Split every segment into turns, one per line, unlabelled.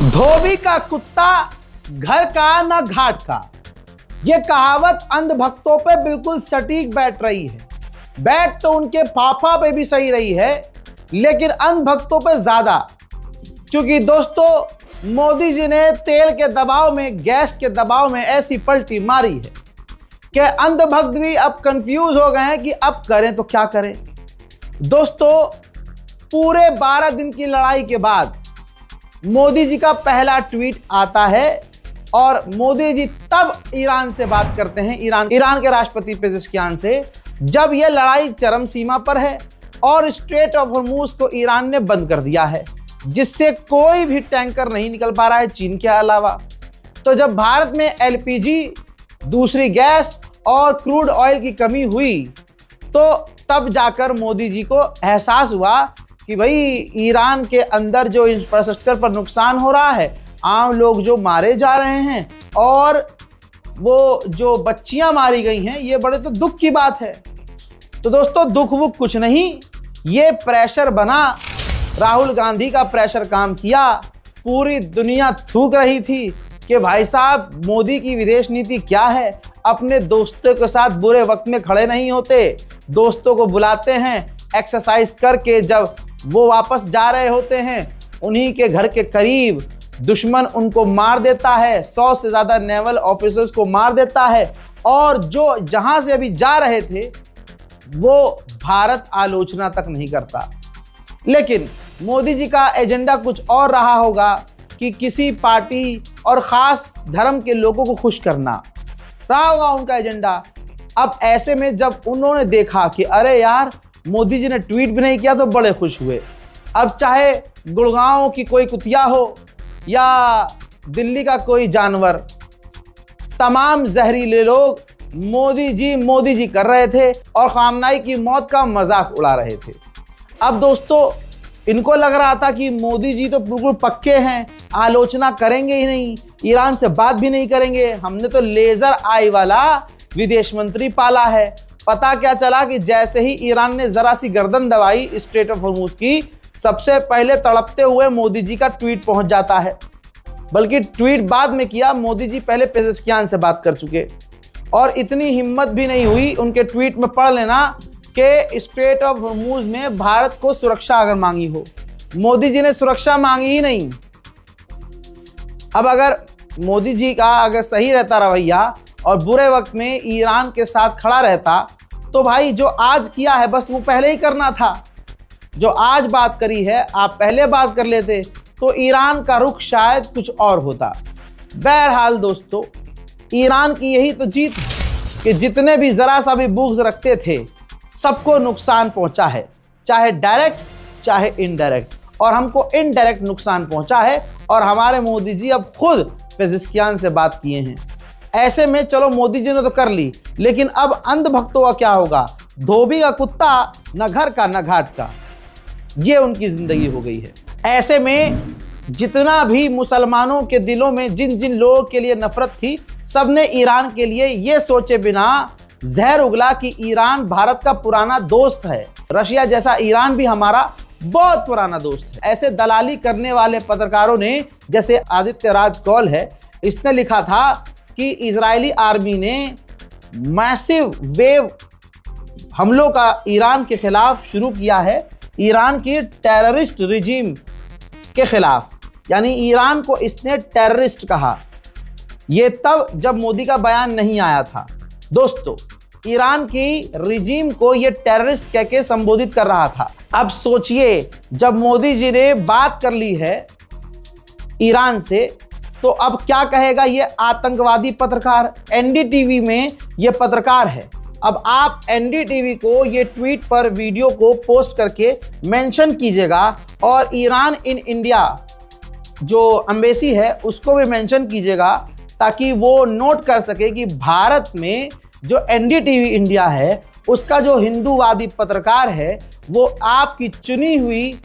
धोबी का कुत्ता घर का न घाट का। यह कहावत अंधभक्तों पे बिल्कुल सटीक बैठ रही है। बैठ तो उनके पापा पे भी सही रही है, लेकिन अंधभक्तों पे ज्यादा। क्योंकि दोस्तों, मोदी जी ने तेल के दबाव में, गैस के दबाव में ऐसी पलटी मारी है कि अंधभक्त भी अब कंफ्यूज हो गए हैं कि अब करें तो क्या करें। दोस्तों, पूरे 12 दिन की लड़ाई के बाद मोदी जी का पहला ट्वीट आता है और मोदी जी तब ईरान से बात करते हैं, ईरान के राष्ट्रपति पेजेशकियान से, जब यह लड़ाई चरम सीमा पर है और स्ट्रेट ऑफ हॉर्मूज को ईरान ने बंद कर दिया है, जिससे कोई भी टैंकर नहीं निकल पा रहा है चीन के अलावा। तो जब भारत में एलपीजी, दूसरी गैस और क्रूड ऑयल की कमी हुई, तो तब जाकर मोदी जी को एहसास हुआ कि भाई ईरान के अंदर जो इंफ्रास्ट्रक्चर पर नुकसान हो रहा है, आम लोग जो मारे जा रहे हैं और वो जो बच्चियां मारी गई हैं, ये बड़े तो दुख की बात है। तो दोस्तों, दुख वुख कुछ नहीं, ये प्रेशर बना, राहुल गांधी का प्रेशर काम किया। पूरी दुनिया थूक रही थी कि भाई साहब, मोदी की विदेश नीति क्या है। अपने दोस्तों के साथ बुरे वक्त में खड़े नहीं होते, दोस्तों को बुलाते हैं, एक्सरसाइज करके जब वो वापस जा रहे होते हैं, उन्हीं के घर के करीब दुश्मन उनको मार देता है, 100 से ज़्यादा नेवल ऑफिसर्स को मार देता है, और जो जहां से अभी जा रहे थे वो भारत आलोचना तक नहीं करता। लेकिन मोदी जी का एजेंडा कुछ और रहा होगा कि किसी पार्टी और ख़ास धर्म के लोगों को खुश करना रहा होगा उनका एजेंडा। अब ऐसे में जब उन्होंने देखा कि अरे यार, मोदी जी ने ट्वीट भी नहीं किया, तो बड़े खुश हुए। अब चाहे गुड़गांव की कोई कुतिया हो या दिल्ली का कोई जानवर, तमाम जहरीले लोग मोदी जी कर रहे थे और खामनाई की मौत का मजाक उड़ा रहे थे। अब दोस्तों, इनको लग रहा था कि मोदी जी तो बिल्कुल पक्के हैं, आलोचना करेंगे ही नहीं, ईरान से बात भी नहीं करेंगे, हमने तो लेजर आई वाला विदेश मंत्री पाला है। पता क्या चला कि जैसे ही ईरान ने जरा सी गर्दन दबाई स्ट्रेट ऑफ हॉर्मूज की, सबसे पहले तड़पते हुए मोदी जी का ट्वीट पहुंच जाता है। बल्कि ट्वीट बाद में किया, मोदी जी पहले पेजेशकियान से बात कर चुके, और इतनी हिम्मत भी नहीं हुई उनके ट्वीट में पढ़ लेना कि स्ट्रेट ऑफ हॉर्मूज में भारत को सुरक्षा अगर मांगी हो। मोदी जी ने सुरक्षा मांगी ही नहीं। अब अगर मोदी जी का अगर सही रहता रवैया और बुरे वक्त में ईरान के साथ खड़ा रहता, तो भाई जो आज किया है बस वो पहले ही करना था। जो आज बात करी है आप पहले बात कर लेते, तो ईरान का रुख शायद कुछ और होता। बहरहाल दोस्तों, ईरान की यही तो जीत है कि जितने भी जरा सा भी बुग़्ज़ रखते थे, सबको नुकसान पहुंचा है, चाहे डायरेक्ट चाहे इनडायरेक्ट, और हमको इनडायरेक्ट नुकसान पहुंचा है। और हमारे मोदी जी अब खुद पेजेशकियान से बात किए हैं। ऐसे में चलो मोदी जी ने तो कर ली, लेकिन अब अंधभक्तों का क्या होगा। धोबी का कुत्ता न घर का न घाट का, ये उनकी जिंदगी हो गई है। ऐसे में जितना भी मुसलमानों के दिलों में जिन जिन लोगों के लिए नफरत थी, सबने ईरान के लिए ये सोचे बिना जहर उगला कि ईरान भारत का पुराना दोस्त है। रशिया जैसा ईरान भी हमारा बहुत पुराना दोस्त है। ऐसे दलाली करने वाले पत्रकारों ने, जैसे आदित्य राज कौल है, इसने लिखा था कि इजरायली आर्मी ने मैसिव वेव हमलों का ईरान के खिलाफ शुरू किया है, ईरान की टेररिस्ट रिजीम के खिलाफ। यानी ईरान को इसने टेररिस्ट कहा। ये तब जब मोदी का बयान नहीं आया था। दोस्तों, ईरान की रिजीम को ये टेररिस्ट कह के संबोधित कर रहा था। अब सोचिए, जब मोदी जी ने बात कर ली है ईरान से, तो अब क्या कहेगा ये आतंकवादी पत्रकार। एनडीटीवी में ये पत्रकार है। अब आप एनडीटीवी को ये ट्वीट पर वीडियो को पोस्ट करके मेंशन कीजिएगा, और ईरान इन इंडिया जो एम्बेसी है उसको भी मेंशन कीजिएगा, ताकि वो नोट कर सके कि भारत में जो एनडीटीवी इंडिया है, उसका जो हिंदूवादी पत्रकार है, वो आपकी चुनी हुई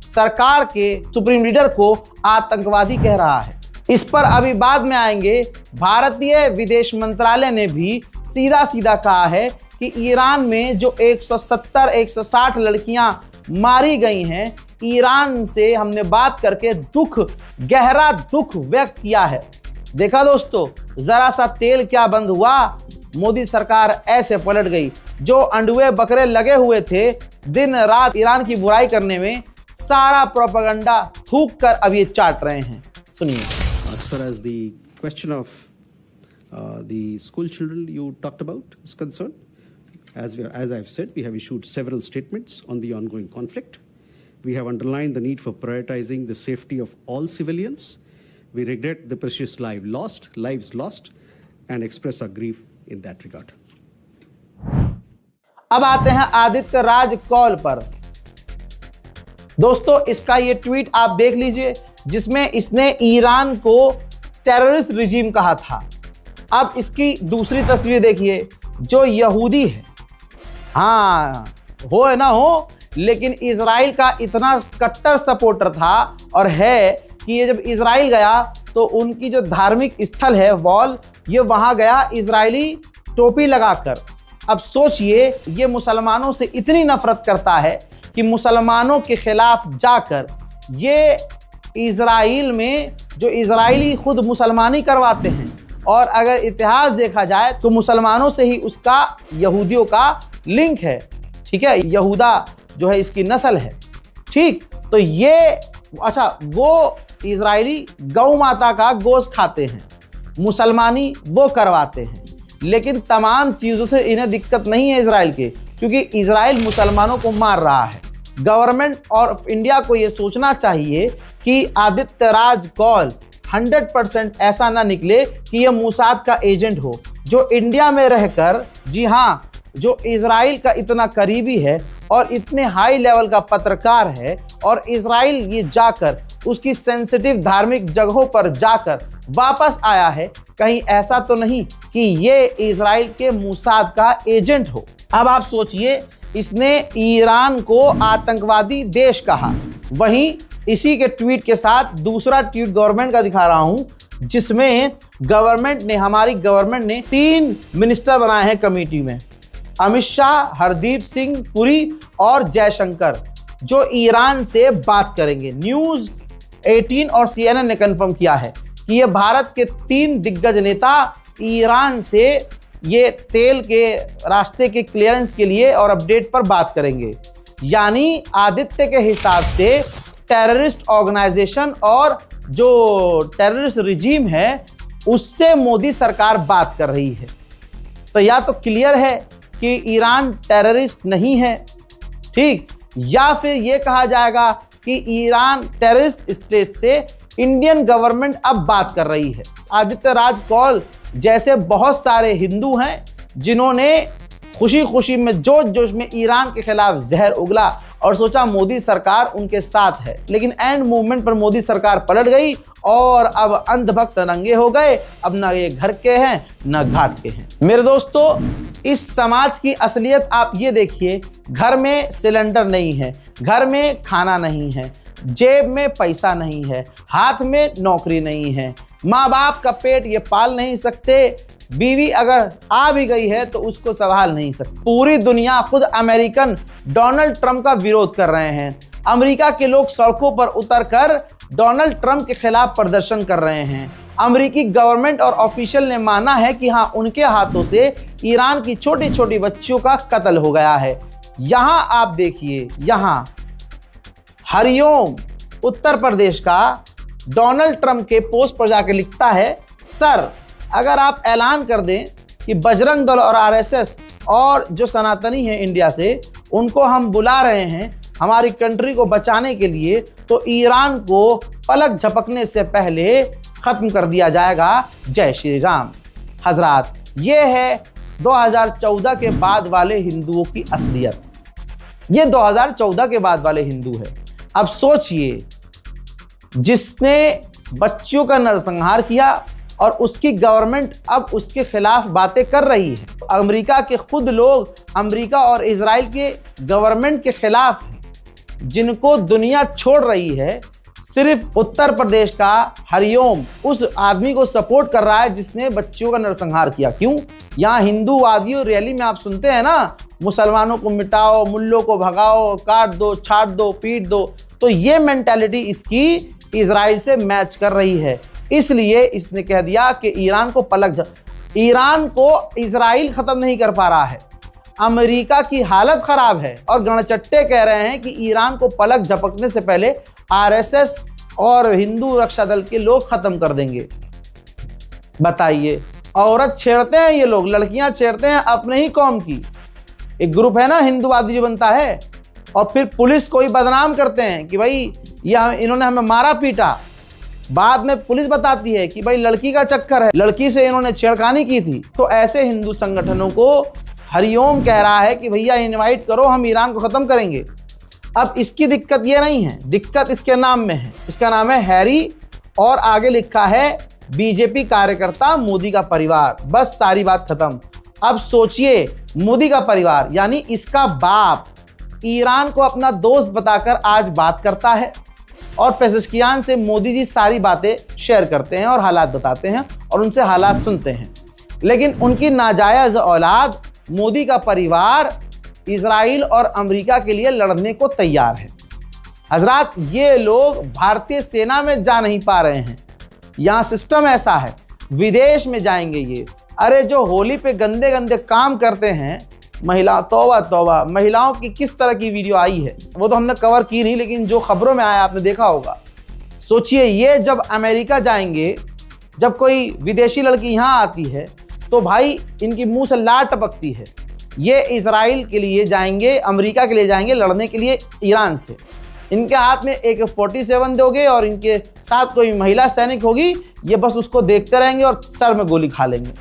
सरकार के सुप्रीम लीडर को आतंकवादी कह रहा है। इस पर अभी बाद में आएंगे। भारतीय विदेश मंत्रालय ने भी सीधा सीधा कहा है कि ईरान में जो 170-160 लड़कियां मारी गई हैं। ईरान से हमने बात करके गहरा दुख व्यक्त किया है। देखा दोस्तों, जरा सा तेल क्या बंद हुआ, मोदी सरकार ऐसे पलट गई। जो अंडुए बकरे लगे हुए थे दिन रात ईरान की बुराई करने में, सारा प्रोपेगेंडा थूक कर अब ये चाट रहे हैं। सुनिए।
As far as the question of the school children you talked about is concerned, as I've said, we have issued several statements on the ongoing conflict. We have underlined the need for prioritizing the safety of all civilians. We regret the precious lives lost, and express our grief in that regard.
अब आते हैं आदित्य राज कौल पर। दोस्तों, इसका ये tweet आप देख लीजिए, जिसमें इसने ईरान को टेररिस्ट रिजीम कहा था। अब इसकी दूसरी तस्वीर देखिए, जो यहूदी है, हाँ हो या ना हो, लेकिन इजराइल का इतना कट्टर सपोर्टर था और है कि ये जब इजराइल गया तो उनकी जो धार्मिक स्थल है वॉल, ये वहां गया इजरायली टोपी लगाकर। अब सोचिए, ये मुसलमानों से इतनी नफरत करता है कि मुसलमानों के खिलाफ जाकर ये इजराइल में जो इजरायली खुद मुसलमानी करवाते हैं, और अगर इतिहास देखा जाए तो मुसलमानों से ही उसका यहूदियों का लिंक है। ठीक है, यहूदा जो है इसकी नस्ल है। ठीक, तो ये अच्छा, वो इजरायली गौ माता का गोश्त खाते हैं, मुसलमानी वो करवाते हैं, लेकिन तमाम चीज़ों से इन्हें दिक्कत नहीं है इजराइल के, क्योंकि इजराइल मुसलमानों को मार रहा है। गवर्नमेंट और इंडिया को ये सोचना चाहिए कि आदित्य राज कौल 100% ऐसा ना निकले कि ये मोसाद का एजेंट हो, जो इंडिया में रहकर, जी हाँ, जो इजराइल का इतना करीबी है और इतने हाई लेवल का पत्रकार है, और इजराइल ये जाकर उसकी सेंसिटिव धार्मिक जगहों पर जाकर वापस आया है। कहीं ऐसा तो नहीं कि ये इजराइल के मोसाद का एजेंट हो। अब आप सोचिए, इसने ईरान को आतंकवादी देश कहा। वहीं इसी के ट्वीट के साथ दूसरा ट्वीट गवर्नमेंट का दिखा रहा हूं, जिसमें हमारी गवर्नमेंट ने 3 मिनिस्टर बनाए हैं कमेटी में, अमित शाह, हरदीप सिंह पुरी और जयशंकर, जो ईरान से बात करेंगे। न्यूज़ 18 और CNN ने कंफर्म किया है कि ये भारत के 3 दिग्गज नेता ईरान से ये तेल के रास्ते के क्लियरेंस के लिए और अपडेट पर बात करेंगे। यानी आदित्य के हिसाब से टेररिस्ट ऑर्गेनाइजेशन और जो टेररिस्ट रिजीम है उससे मोदी सरकार बात कर रही है। तो या तो क्लियर है कि ईरान टेररिस्ट नहीं है, ठीक, या फिर ये कहा जाएगा कि ईरान टेररिस्ट स्टेट से इंडियन गवर्नमेंट अब बात कर रही है। आदित्य राज कौल जैसे बहुत सारे हिंदू हैं जिन्होंने खुशी खुशी में जोश जोश में ईरान के खिलाफ जहर उगला और सोचा मोदी सरकार उनके साथ है, लेकिन एंड मूवमेंट पर मोदी सरकार पलट गई और अब अंधभक्त नंगे हो गए। अब ना ये घर के हैं ना घाट के हैं। मेरे दोस्तों, इस समाज की असलियत आप ये देखिए, घर में सिलेंडर नहीं है, घर में खाना नहीं है, जेब में पैसा नहीं है, हाथ में नौकरी नहीं है, माँ बाप का पेट ये पाल नहीं सकते, बीवी अगर आ भी गई है तो उसको संभाल नहीं सकते। पूरी दुनिया, खुद अमेरिकन डोनाल्ड ट्रंप का विरोध कर रहे हैं। अमेरिका के लोग सड़कों पर उतरकर डोनाल्ड ट्रंप के खिलाफ प्रदर्शन कर रहे हैं। अमेरिकी गवर्नमेंट और ऑफिशियल ने माना है कि हाँ, उनके हाथों से ईरान की छोटी छोटी बच्चियों का कत्ल हो गया है। यहाँ आप देखिए, यहाँ हरिओम उत्तर प्रदेश का डोनाल्ड ट्रंप के पोस्ट पर जाकर लिखता है, सर अगर आप ऐलान कर दें कि बजरंग दल और आरएसएस और जो सनातनी हैं इंडिया से, उनको हम बुला रहे हैं हमारी कंट्री को बचाने के लिए, तो ईरान को पलक झपकने से पहले खत्म कर दिया जाएगा। जय श्री राम। हजरात, ये है 2014 के बाद वाले हिंदुओं की असलियत। ये 2014 के बाद वाले हिंदू है। अब सोचिए, जिसने बच्चियों का नरसंहार किया और उसकी गवर्नमेंट अब उसके खिलाफ बातें कर रही है। अमेरिका के खुद लोग अमेरिका और इजराइल के गवर्नमेंट के खिलाफ हैं, जिनको दुनिया छोड़ रही है सिर्फ उत्तर प्रदेश का हरिओम उस आदमी को सपोर्ट कर रहा है जिसने बच्चियों का नरसंहार किया। क्यों? यहाँ हिंदूवादियों रैली में आप सुनते हैं ना, मुसलमानों को मिटाओ, मुल्लों को भगाओ, काट दो, छाट दो, पीट दो। तो ये मेंटालिटी इसकी इजराइल से मैच कर रही है। इसलिए इसने कह दिया कि ईरान को इजराइल खत्म नहीं कर पा रहा है, अमेरिका की हालत खराब है। और गणचट्टे कह रहे हैं कि ईरान को पलक झपकने से पहले आरएसएस और हिंदू रक्षा दल के लोग खत्म कर देंगे। बताइए, औरत छेड़ते हैं ये लोग, लड़कियां छेड़ते हैं अपने ही कौम की। एक ग्रुप है ना हिंदूवादी जो बनता है, और फिर पुलिस को ही बदनाम करते हैं कि भाई इन्होंने हमें मारा पीटा। बाद में पुलिस बताती है कि भाई लड़की का चक्कर है, लड़की से इन्होंने छेड़खानी की थी। तो ऐसे हिंदू संगठनों को हरिओम कह रहा है कि भैया इनवाइट करो, हम ईरान को खत्म करेंगे। अब इसकी दिक्कत ये नहीं है, दिक्कत इसके नाम में है। इसका नाम है हैरी और आगे लिखा है बीजेपी कार्यकर्ता मोदी का परिवार। बस सारी बात खत्म। अब सोचिए, मोदी का परिवार यानी इसका बाप ईरान को अपना दोस्त बताकर आज बात करता है, और पेजेश्कियान से मोदी जी सारी बातें शेयर करते हैं और हालात बताते हैं और उनसे हालात सुनते हैं। लेकिन उनकी नाजायज औलाद मोदी का परिवार इजराइल और अमेरिका के लिए लड़ने को तैयार है। हजरात, ये लोग भारतीय सेना में जा नहीं पा रहे हैं। यहाँ सिस्टम ऐसा है, विदेश में जाएंगे ये। अरे जो होली पे गंदे गंदे काम करते हैं महिला, तौबा तौबा, महिलाओं की किस तरह की वीडियो आई है वो तो हमने कवर की नहीं, लेकिन जो खबरों में आया आपने देखा होगा। सोचिए, ये जब अमेरिका जाएंगे, जब कोई विदेशी लड़की यहाँ आती है तो भाई इनकी मुंह से लार टपकती है। ये इजराइल के लिए जाएंगे, अमेरिका के लिए जाएंगे लड़ने के लिए ईरान से। इनके हाथ में AK-47 दोगे और इनके साथ कोई महिला सैनिक होगी, ये बस उसको देखते रहेंगे और सर में गोली खा लेंगे।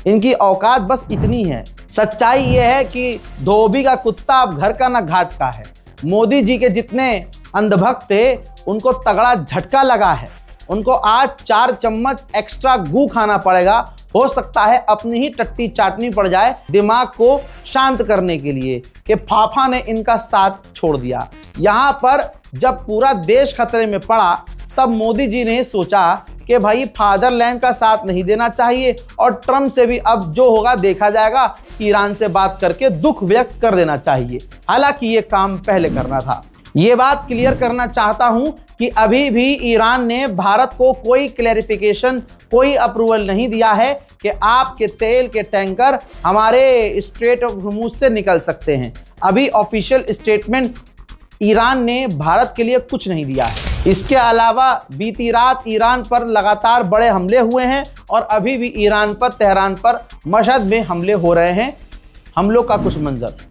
इनकी औकात बस इतनी है। सच्चाई ये है कि धोबी का कुत्ता अब घर का ना घाट का है। मोदी जी के जितने अंधभक्त थे उनको तगड़ा झटका लगा है। उनको आज 4 चम्मच एक्स्ट्रा गू खाना पड़ेगा। हो सकता है अपनी ही टट्टी चाटनी पड़ जाए दिमाग को शांत करने के लिए कि फाफा ने इनका साथ छोड़ दिया। यहाँ पर जब पूरा देश खतरे में पड़ा तब मोदी जी ने सोचा कि भाई फादरलैंड का साथ नहीं देना चाहिए और ट्रम्प से भी अब जो होगा देखा जाएगा, ईरान से बात करके दुख व्यक्त कर देना चाहिए। हालांकि ये काम पहले करना था। ये बात क्लियर करना चाहता हूं कि अभी भी ईरान ने भारत को कोई क्लैरिफिकेशन, कोई अप्रूवल नहीं दिया है कि आपके तेल के टैंकर हमारे स्ट्रेट ऑफ हॉर्मुज़ से निकल सकते हैं। अभी ऑफिशियल स्टेटमेंट ईरान ने भारत के लिए कुछ नहीं दिया है। इसके अलावा बीती रात ईरान पर लगातार बड़े हमले हुए हैं और अभी भी ईरान पर, तेहरान पर, मशहद में हमले हो रहे हैं। हमलों का कुछ मंजर।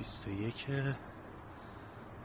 21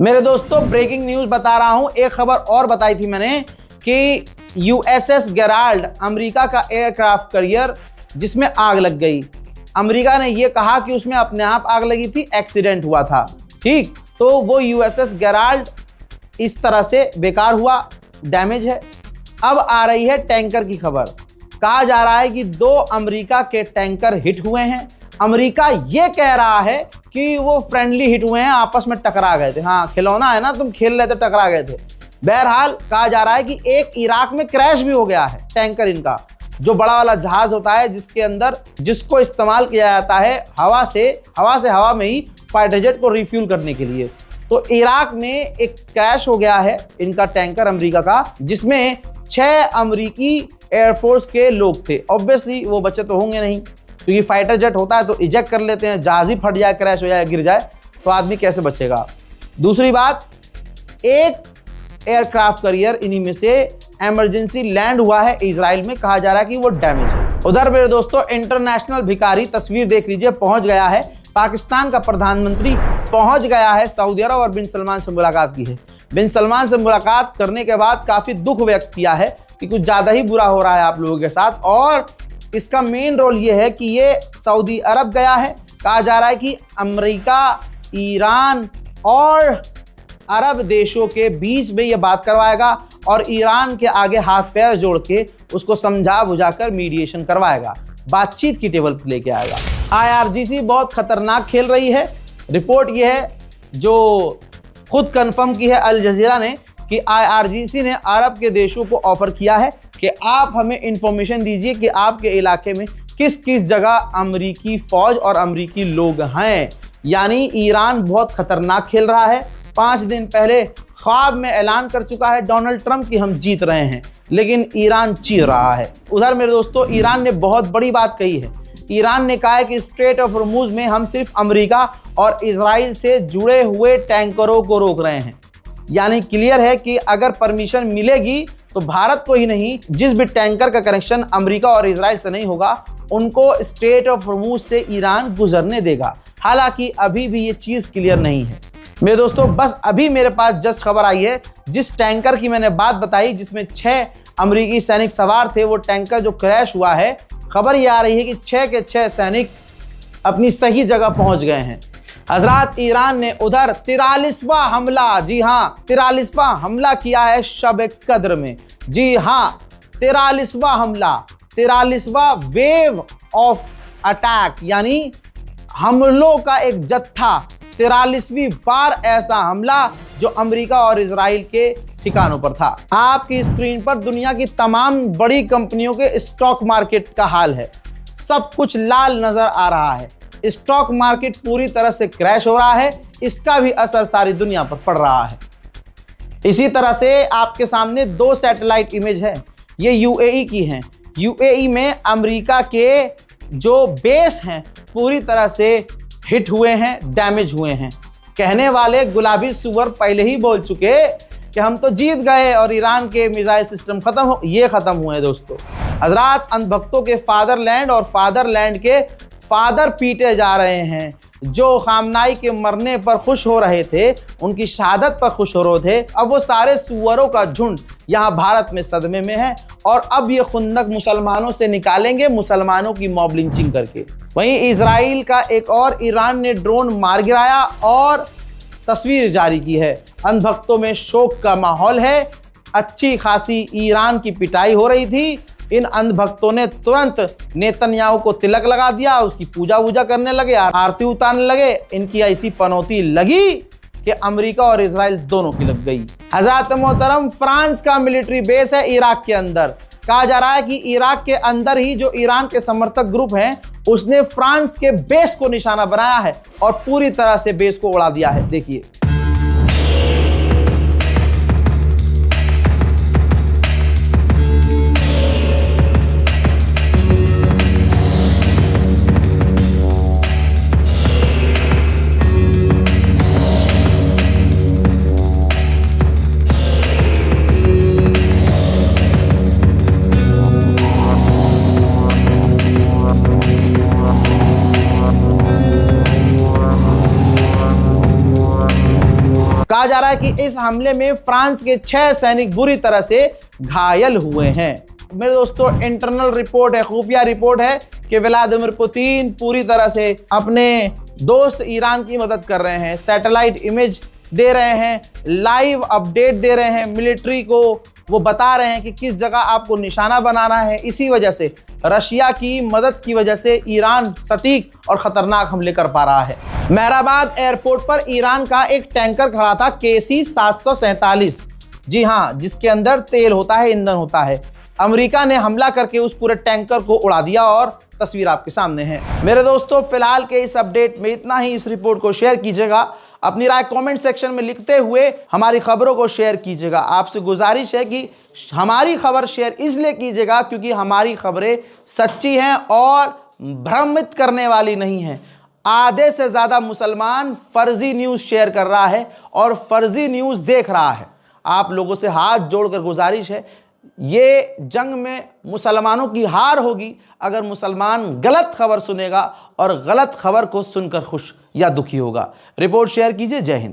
मेरे दोस्तों, ब्रेकिंग न्यूज बता रहा हूं। एक खबर और बताई थी मैंने कि USS गेराल्ड अमेरिका का एयरक्राफ्ट कैरियर जिसमें आग लग गई। अमेरिका ने यह कहा कि उसमें अपने आप आग लगी थी, एक्सीडेंट हुआ था। ठीक, तो वो USS गेराल्ड इस तरह से बेकार हुआ, डैमेज है। अब आ रही है टैंकर की खबर। कहा जा रहा है कि 2 अमेरिका के टैंकर हिट हुए हैं। अमेरिका ये कह रहा है कि वो फ्रेंडली हिट हुए हैं, आपस में टकरा गए थे। हाँ, खिलौना है ना, तुम खेल रहे थे, टकरा गए थे। बहरहाल कहा जा रहा है कि एक इराक में क्रैश भी हो गया है टैंकर इनका, जो बड़ा वाला जहाज होता है जिसके अंदर, जिसको इस्तेमाल किया जाता है हवा से हवा में ही फाइटर जेट को रिफ्यूल करने के लिए। तो इराक में एक क्रैश हो गया है इनका टैंकर अमेरिका का, जिसमें 6 अमेरिकी एयरफोर्स के लोग थे। ऑब्वियसली वो बचे तो होंगे नहीं, क्योंकि फाइटर जेट होता है तो इजेक्ट कर लेते हैं। जहाज ही फट जाए, क्रैश हो जाए, गिर जाए तो आदमी कैसे बचेगा। दूसरी बात, एक एयरक्राफ्ट कैरियर इन्हीं में से इमरजेंसी लैंड हुआ है इजराइल में, कहा जा रहा है कि वो डैमेज है। उधर मेरे दोस्तों इंटरनेशनल भिखारी, तस्वीर देख लीजिए, पहुंच गया है। पाकिस्तान का प्रधानमंत्री पहुंच गया है सऊदी अरब और बिन सलमान से मुलाकात की है। बिन सलमान से मुलाकात करने के बाद काफी दुख व्यक्त किया है कि कुछ ज्यादा ही बुरा हो रहा है आप लोगों के साथ, और इसका मेन रोल ये है कि ये सऊदी अरब गया है। कहा जा रहा है कि अमेरिका, ईरान और अरब देशों के बीच में ये बात करवाएगा और ईरान के आगे हाथ पैर जोड़ के उसको समझा बुझाकर मीडिएशन करवाएगा, बातचीत की टेबल पर लेके आएगा। IRGC बहुत खतरनाक खेल रही है। रिपोर्ट ये है जो खुद कंफर्म की है अल जजीरा ने कि IRGC ने अरब के देशों को ऑफर किया है कि आप हमें इंफॉर्मेशन दीजिए कि आपके इलाके में किस किस जगह अमेरिकी फौज और अमेरिकी लोग हैं। यानी ईरान बहुत खतरनाक खेल रहा है। 5 दिन पहले ख्वाब में ऐलान कर चुका है डोनाल्ड ट्रंप कि हम जीत रहे हैं, लेकिन ईरान चीर रहा है। उधर मेरे दोस्तों ईरान ने बहुत बड़ी बात कही है। ईरान ने कहा है कि स्ट्रेट ऑफ हॉर्मुज में हम सिर्फ अमेरिका और इजराइल से जुड़े हुए टैंकरों को रोक रहे हैं। यानी क्लियर है कि अगर परमिशन मिलेगी तो भारत को ही नहीं, जिस भी टैंकर का कनेक्शन अमेरिका और इजराइल से नहीं होगा उनको स्ट्रेट ऑफ हॉर्मुज से ईरान गुजरने देगा। हालांकि अभी भी ये चीज़ क्लियर नहीं है मेरे दोस्तों। बस अभी मेरे पास जस्ट खबर आई है, जिस टैंकर की मैंने बात बताई जिसमें 6 अमेरिकी सैनिक सवार थे, वो टैंकर जो क्रैश हुआ है, खबर ये आ रही है कि 6 के 6 सैनिक अपनी सही जगह पहुंच गए हैं। हजरात, ईरान ने उधर 43वां हमला, जी हाँ 43वां हमला किया है शब कद्र में। जी हाँ 43वां हमला, 43वां वेव ऑफ अटैक, यानी हमलों का एक जत्था, 43वीं बार ऐसा हमला जो अमेरिका और इजराइल के ठिकानों पर था। आपकी स्क्रीन पर दुनिया की तमाम बड़ी कंपनियों के स्टॉक मार्केट का हाल है। सब कुछ लाल नजर आ रहा है। स्टॉक मार्केट पूरी तरह से क्रैश हो रहा है। इसका भी असर सारी दुनिया पर पड़ रहा है। इसी तरह से आपके सामने 2 सैटेलाइट इमेज है, ये यूएई की हैं। यूएई में अमेरिका के जो बेस हैं पूरी तरह से हिट हुए हैं, डैमेज हुए हैं। कहने वाले गुलाबी सुअर पहले ही बोल चुके कि हम तो जीत गए और ईरान के मिसाइल सिस्टम खत्म हो, ये खत्म हुए हैं दोस्तों। हजरात, अंधभक्तों के फादरलैंड और फादरलैंड के फादर पीटे जा रहे हैं। जो खामनाई के मरने पर खुश हो रहे थे, उनकी शहादत पर खुश हो रहे थे, अब वो सारे सुअरों का झुंड यहाँ भारत में सदमे में है और अब ये खुंदक मुसलमानों से निकालेंगे, मुसलमानों की मॉब लिंचिंग करके। वहीं इजराइल का एक और ईरान ने ड्रोन मार गिराया और तस्वीर जारी की है। अंधभक्तों में शोक का माहौल है। अच्छी खासी ईरान की पिटाई हो रही थी। इन अंधभक्तों ने तुरंत नेतन्याहू को तिलक लगा दिया, उसकी पूजा वूजा करने लगे, आरती उतारने लगे। इनकी ऐसी पनौती लगी कि अमेरिका और इजराइल दोनों की लग गई। हज़रात मोहतरम, फ्रांस का मिलिट्री बेस है इराक के अंदर। कहा जा रहा है कि इराक के अंदर ही जो ईरान के समर्थक ग्रुप हैं, उसने फ्रांस के बेस को निशाना बनाया है और पूरी तरह से बेस को उड़ा दिया है। देखिए, कहा जा रहा है कि इस हमले में फ्रांस के 6 सैनिक बुरी तरह से घायल हुए हैं। मेरे दोस्तों, इंटरनल रिपोर्ट है, खुफिया रिपोर्ट है कि व्लादिमीर पुतिन पूरी तरह से अपने दोस्त ईरान की मदद कर रहे हैं। सैटेलाइट इमेज दे रहे हैं, लाइव अपडेट दे रहे हैं मिलिट्री को। वो बता रहे हैं कि किस जगह आपको निशाना बनाना है। इसी वजह से, रशिया की मदद की वजह से ईरान सटीक और खतरनाक हमले कर पा रहा है। मेहराबाद एयरपोर्ट पर ईरान का एक टैंकर खड़ा था, KC 747, जी हाँ, जिसके अंदर तेल होता है, ईंधन होता है। अमेरिका ने हमला करके उस पूरे टैंकर को उड़ा दिया और तस्वीर आपके सामने है। मेरे दोस्तों, फिलहाल के इस अपडेट में इतना ही। इस रिपोर्ट को शेयर कीजिएगा, अपनी राय कमेंट सेक्शन में लिखते हुए हमारी खबरों को शेयर कीजिएगा। आपसे गुजारिश है कि हमारी खबर शेयर इसलिए कीजिएगा क्योंकि हमारी खबरें सच्ची हैं और भ्रमित करने वाली नहीं हैं। आधे से ज़्यादा मुसलमान फर्जी न्यूज़ शेयर कर रहा है और फर्जी न्यूज़ देख रहा है। आप लोगों से हाथ जोड़कर गुजारिश है, ये जंग में मुसलमानों की हार होगी अगर मुसलमान गलत खबर सुनेगा और गलत खबर को सुनकर खुश या दुखी होगा। रिपोर्ट शेयर कीजिए। जय हिंद।